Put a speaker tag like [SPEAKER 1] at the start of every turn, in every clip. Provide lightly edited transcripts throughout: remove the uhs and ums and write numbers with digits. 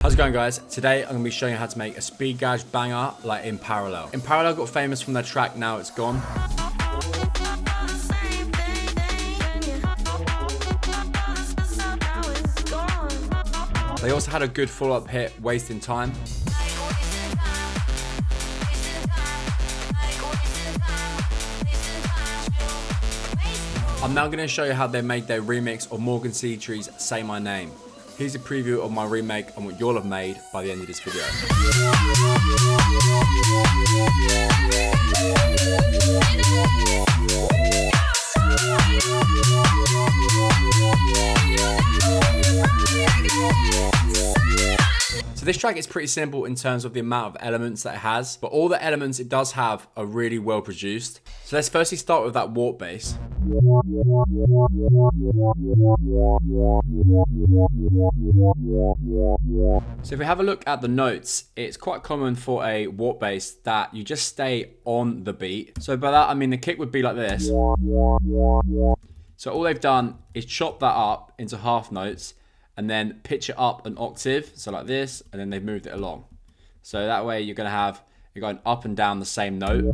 [SPEAKER 1] How's it going, guys? Today I'm going to be showing you how to make a speed gauge banger like In Parallel. In Parallel got famous from their track Now It's Gone. They also had a good follow-up hit, Wasting Time. I'm now going to show you how they made their remix of Morgan Tree's Say My Name. Here's a preview of my remake and what you'll have made by the end of this video. So this track is pretty simple in terms of the amount of elements that it has, but all the elements it does have are really well produced. So let's firstly start with that warp bass. So if we have a look at the notes, it's quite common for a warp bass that you just stay on the beat. So by that I mean the kick would be like this. So all they've done is chop that up into half notes and then pitch it up an octave, so like this, and then they've moved it along. So that way you're going up and down the same note.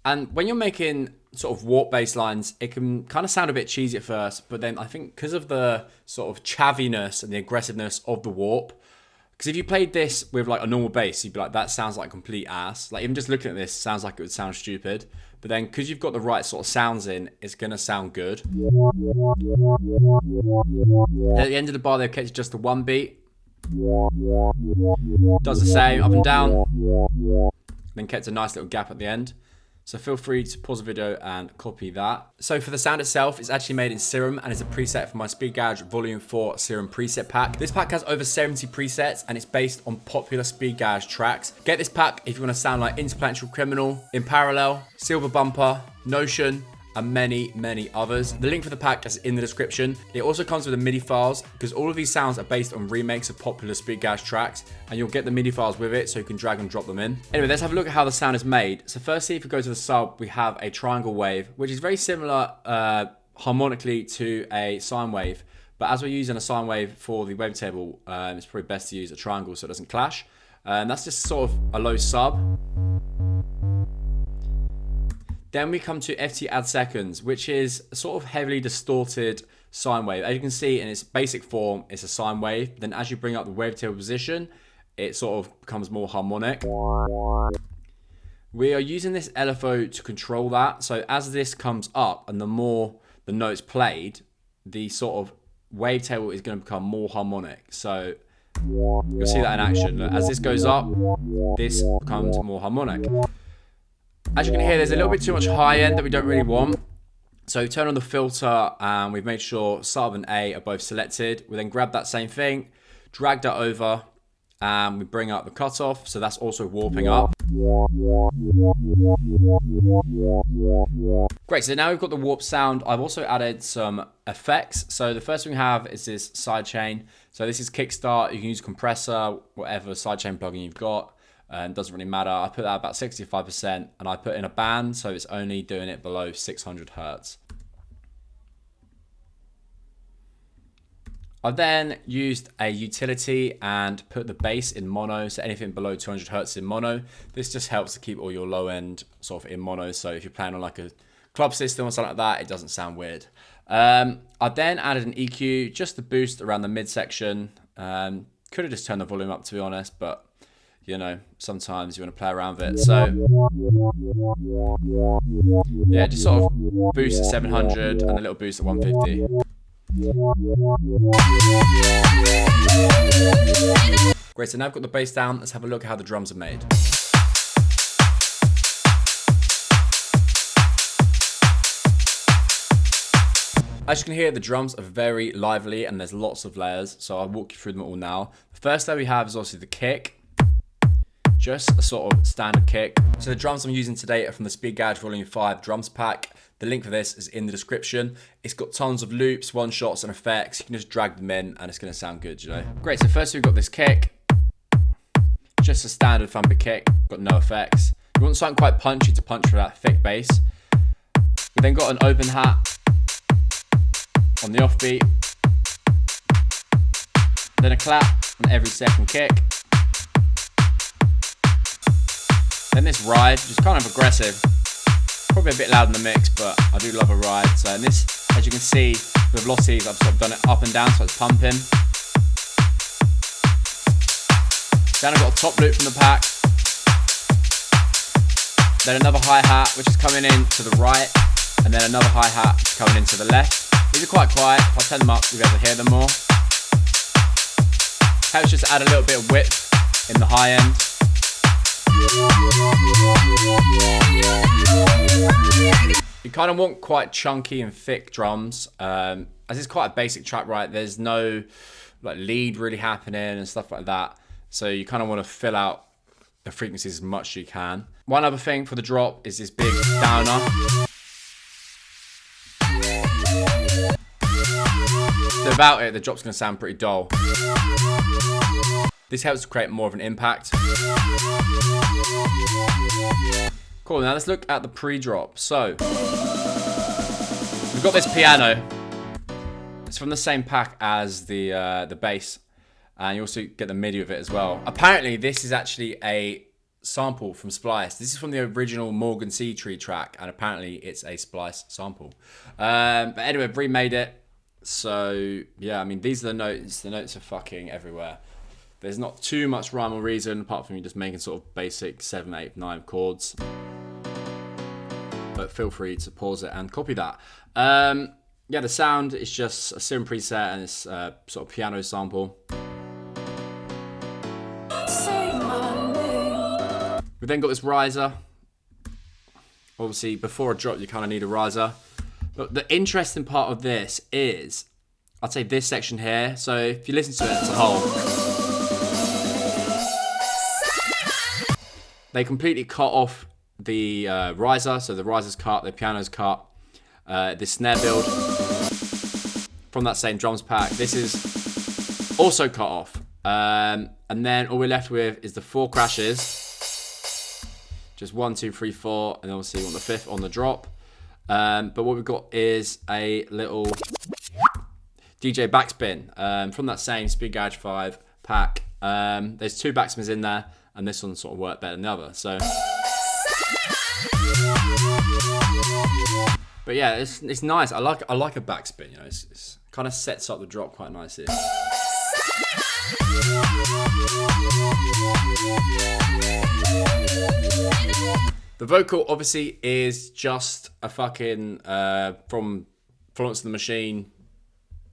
[SPEAKER 1] And when you're making sort of warp bass lines, it can kind of sound a bit cheesy at first, but then I think because of the sort of chaviness and the aggressiveness of the warp, because if you played this with like a normal bass, you'd be like, that sounds like complete ass. Like even just looking at this sounds like it would sound stupid. But then because you've got the right sort of sounds in, it's going to sound good. At the end of the bar, they've kept it just to one beat. Does the same up and down. Then kept a nice little gap at the end. So feel free to pause the video and copy that. So for the sound itself, it's actually made in Serum and it's a preset for my Speed Gauge Volume 4 Serum preset pack. This pack has over 70 presets and it's based on popular Speed Gauge tracks. Get this pack if you want to sound like Interplanetary Criminal, In Parallel, Silver Bumper, Notion, and many others. The link for the pack is in the description. It also comes with the MIDI files because all of these sounds are based on remakes of popular Speed Gauge tracks, and you'll get the MIDI files with it so you can drag and drop them in. Anyway, let's have a look at how the sound is made. So firstly, if we go to the sub, we have a triangle wave, which is very similar harmonically to a sine wave, but as we're using a sine wave for the wavetable, it's probably best to use a triangle so it doesn't clash. And that's just sort of a low sub. Then we come to FT add seconds, which is a sort of heavily distorted sine wave. As you can see in its basic form, it's a sine wave. Then as you bring up the wavetable position, it sort of becomes more harmonic. We are using this LFO to control that. So as this comes up and the more the notes played, the sort of wavetable is going to become more harmonic. So you'll see that in action. As this goes up, this becomes more harmonic. As you can hear, there's a little bit too much high end that we don't really want. So turn on the filter and we've made sure sub and A are both selected. We then grab that same thing, drag that over, and we bring up the cutoff. So that's also warping up. Great, so now we've got the warp sound. I've also added some effects. So the first thing we have is this sidechain. So this is kickstart. You can use compressor, whatever sidechain plugin you've got. It doesn't really matter. I put that about 65% and I put in a band so it's only doing it below 600 Hertz. I've then used a utility and put the bass in mono, so anything below 200 Hertz in mono. This just helps to keep all your low end sort of in mono, so if you're playing on like a club system or something like that, it doesn't sound weird. I then added an EQ just to boost around the midsection. Could have just turned the volume up, to be honest, but you know, sometimes you want to play around with it. So yeah, just sort of boost at 700 and a little boost at 150. Great, so now I've got the bass down. Let's have a look at how the drums are made. As you can hear, the drums are very lively and there's lots of layers, so I'll walk you through them all now. The first layer we have is obviously the kick. Just a sort of standard kick. So the drums I'm using today are from the Speed Gauge Volume 5 drums pack. The link for this is in the description. It's got tons of loops, one shots and effects. You can just drag them in and it's gonna sound good, you know. Great, so first we've got this kick. Just a standard thumpy kick, got no effects. You want something quite punchy to punch for that thick bass. We then got an open hat on the offbeat. then a clap on every second kick. Then this ride, which is kind of aggressive. Probably a bit loud in the mix, but I do love a ride. So in this, as you can see, the velocities, I've sort of done it up and down, so it's pumping. Then I've got a top loop from the pack. Then another hi-hat, which is coming in to the right. And then another hi-hat, which is coming in to the left. These are quite quiet. If I turn them up, you'll be able to hear them more. Helps just add a little bit of width in the high end. You kind of want quite chunky and thick drums. As it's quite a basic track, right? There's no like lead really happening and stuff like that. So you kind of want to fill out the frequencies as much as you can. One other thing for the drop is this big downer. So without it, the drop's going to sound pretty dull. This helps to create more of an impact. Cool, now let's look at the pre-drop. So, we've got this piano. It's from the same pack as the bass. And you also get the MIDI of it as well. Apparently, this is actually a sample from Splice. This is from the original Morgan Sea Tree track. And apparently, it's a Splice sample. But anyway, I've remade it. So, yeah, I mean, these are the notes. The notes are fucking everywhere. There's not too much rhyme or reason, apart from you just making sort of basic 7, 8, 9 chords. But feel free to pause it and copy that. Yeah, the sound is just a sim preset and it's a sort of piano sample. We've then got this riser. Obviously, before a drop, you kind of need a riser. But the interesting part of this is, I'd say this section here. So if you listen to it as a whole, they completely cut off the riser. So the riser's cut, the piano's cut. This snare build from that same drums pack. This is also cut off. And then all we're left with is the 4 crashes. Just 1, 2, 3, 4. And obviously you want the 5th on the drop. But what we've got is a little DJ backspin from that same Speed Garage 5 pack. There's 2 backspins in there, and this one sort of worked better than the other. So, but yeah, it's nice. I like a backspin. You know, it's kind of sets up the drop quite nicely. The vocal obviously is just a fucking from Florence and the Machine,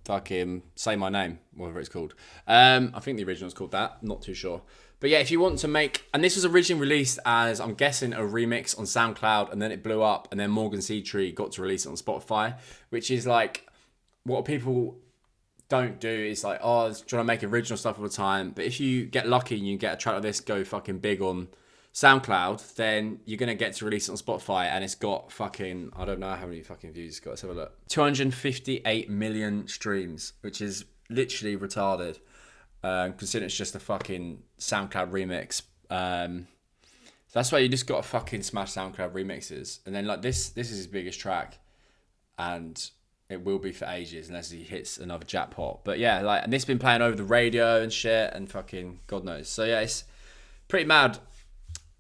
[SPEAKER 1] fucking Say My Name, whatever it's called. I think the original's called that, I'm not too sure. But yeah, if you want to make, and this was originally released as, I'm guessing, a remix on SoundCloud, and then it blew up, and then Morgan Sea Tree got to release it on Spotify, which is like, what people don't do is like, oh, it's trying to make original stuff all the time. But if you get lucky and you get a track like this go fucking big on SoundCloud, then you're going to get to release it on Spotify, and it's got fucking, I don't know how many fucking views it's got. Let's have a look. 258 million streams, which is literally retarded, considering it's just a fucking SoundCloud remix. That's why you just got to fucking smash SoundCloud remixes. And then like this is his biggest track, and it will be for ages unless he hits another jackpot. But yeah, like, and this has been playing over the radio and shit, and fucking God knows. So yeah, it's pretty mad,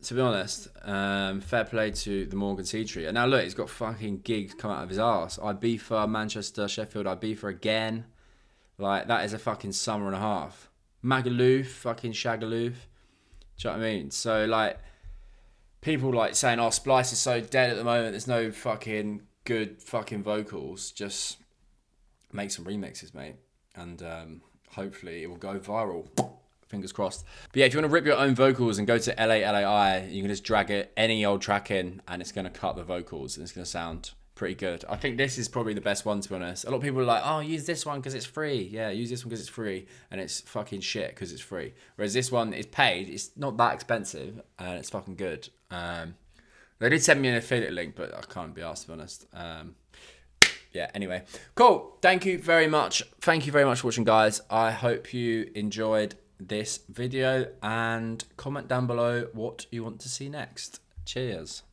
[SPEAKER 1] to be honest. Fair play to the Morgan Sea Tree. And now look, he's got fucking gigs come out of his arse. Ibiza, Manchester, Sheffield, Ibiza again. Like, that is a fucking summer and a half. Magaluf, fucking Shagaloof. Do you know what I mean? So like, people like saying, oh, Splice is so dead at the moment, there's no fucking good fucking vocals. Just make some remixes, mate. And hopefully it will go viral. Fingers crossed. But yeah, if you want to rip your own vocals and go to LAI, you can just drag it any old track in, and it's going to cut the vocals, and it's going to sound pretty good. I think this is probably the best one, to be honest. A lot of people are like, oh, use this one because it's free. Yeah, use this one because it's free, and it's fucking shit because it's free. Whereas this one is paid. It's not that expensive, and it's fucking good. They did send me an affiliate link, but I can't be asked, to be honest. Yeah, anyway. Cool. Thank you very much. Thank you very much for watching, guys. I hope you enjoyed this video, and comment down below what you want to see next. Cheers.